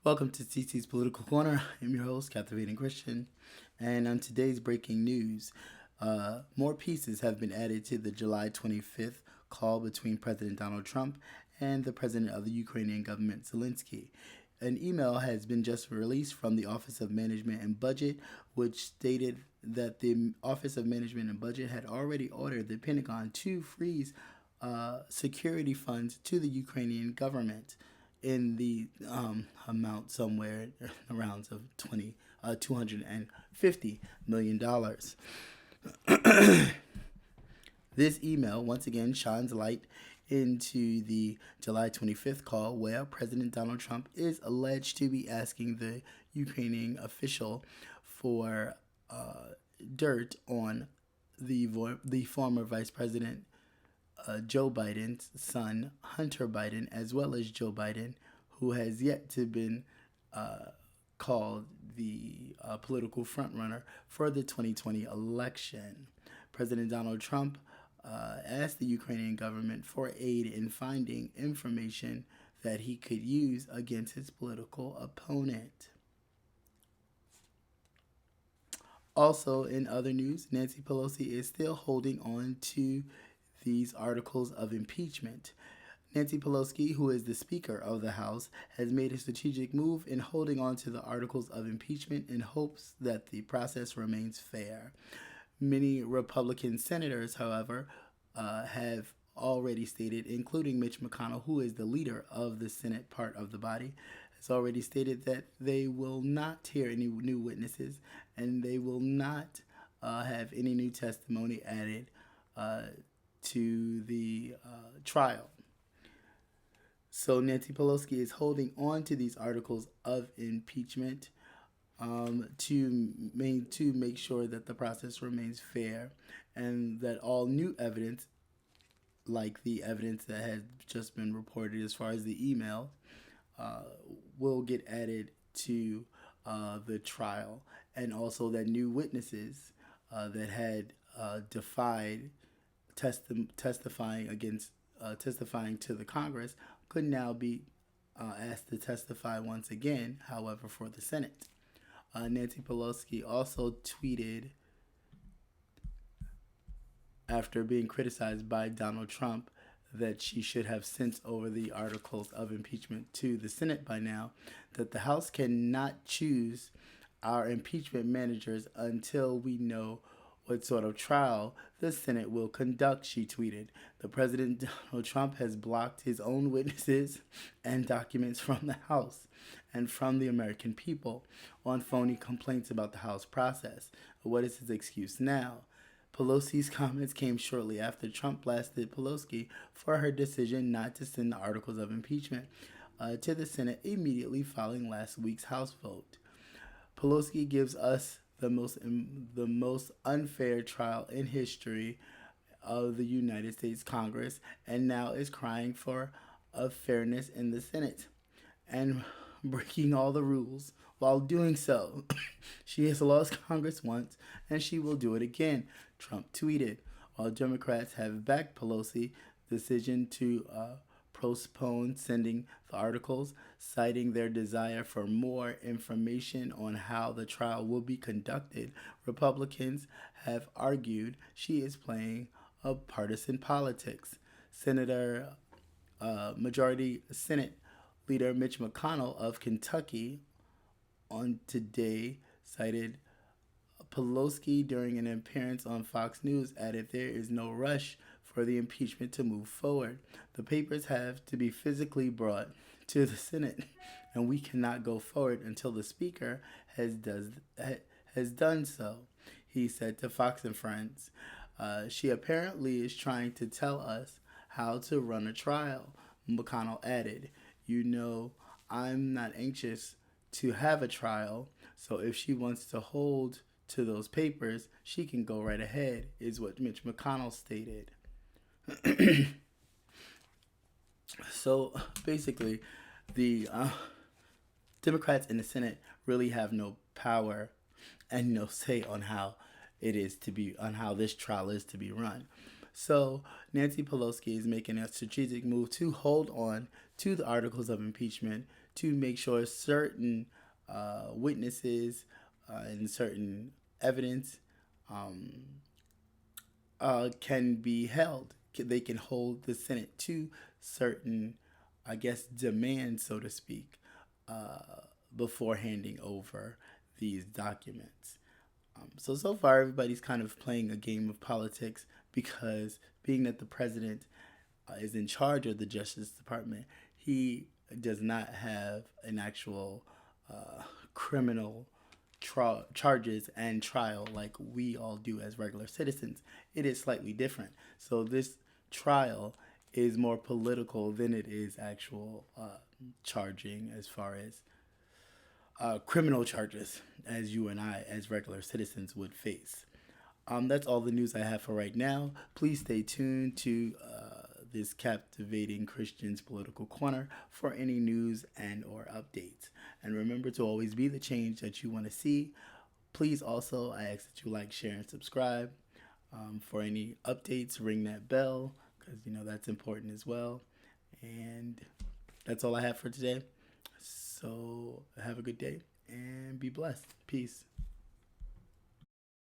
Welcome to TT's Political Corner. I'm your host, Captivating Christian. And on today's breaking news, more pieces have been added to the July 25th call between President Donald Trump and the president of the Ukrainian government, Zelensky. An email has been just released from the Office of Management and Budget, which stated that the Office of Management and Budget had already ordered the Pentagon to freeze security funds to the Ukrainian government in the amount somewhere around of $250 million. This email once again shines light into the July 25th call where President Donald Trump is alleged to be asking the Ukrainian official for dirt on the former Vice President Joe Biden's son, Hunter Biden, as well as Joe Biden, who has yet to been called the political frontrunner for the 2020 election. President Donald Trump asked the Ukrainian government for aid in finding information that he could use against his political opponent. Also, in other news, Nancy Pelosi is still holding on to these articles of impeachment. Nancy Pelosi, who is the Speaker of the House, has made a strategic move in holding on to the articles of impeachment in hopes that the process remains fair. Many Republican senators, however, have already stated, including Mitch McConnell, who is the leader of the Senate part of the body, has already stated that they will not hear any new witnesses and they will not have any new testimony added to the trial. So Nancy Pelosi is holding on to these articles of impeachment to make sure that the process remains fair and that all new evidence, like the evidence that has just been reported as far as the email, will get added to the trial, and also that new witnesses that had defied testifying to the Congress could now be asked to testify once again, however, for the Senate. Nancy Pelosi also tweeted after being criticized by Donald Trump that she should have sent over the articles of impeachment to the Senate by now, that the House cannot choose our impeachment managers until we know what sort of trial the Senate will conduct, she tweeted. The President Donald Trump has blocked his own witnesses and documents from the House and from the American people on phony complaints about the House process. What is his excuse now? Pelosi's comments came shortly after Trump blasted Pelosi for her decision not to send the articles of impeachment to the Senate immediately following last week's House vote. Pelosi gives us the most unfair trial in history of the United States Congress, and now is crying for a fairness in the Senate and breaking all the rules while doing so. She has lost Congress once, and she will do it again, Trump tweeted. While Democrats have backed Pelosi's decision to postpone sending the articles, citing their desire for more information on how the trial will be conducted, Republicans have argued she is playing a partisan politics. Majority Senate Leader Mitch McConnell of Kentucky on today cited Pelosi during an appearance on Fox News, added there is no rush for the impeachment to move forward. The papers have to be physically brought to the Senate, and we cannot go forward until the Speaker has done so, he said to Fox and Friends. She apparently is trying to tell us how to run a trial, McConnell added. You know, I'm not anxious to have a trial, so if she wants to hold to those papers, she can go right ahead, is what Mitch McConnell stated. So basically, the Democrats in the Senate really have no power and no say on how this trial is to be run. So Nancy Pelosi is making a strategic move to hold on to the articles of impeachment to make sure certain witnesses and certain evidence um, can be held. They can hold the Senate to certain, I guess, demands, so to speak, before handing over these documents. So far, everybody's kind of playing a game of politics because being that the president is in charge of the Justice Department, he does not have an actual criminal charges and trial like we all do as regular citizens. It is slightly different. So this trial is more political than it is actual charging as far as criminal charges as you and I, as regular citizens, would face. That's all the news I have for right now. Please stay tuned to this captivating Christian's Political Corner for any news and or updates. And remember to always be the change that you want to see. Please also, I ask that you like, share, and subscribe. For any updates, ring that bell because that's important as well. And that's all I have for today. So have a good day and be blessed. Peace.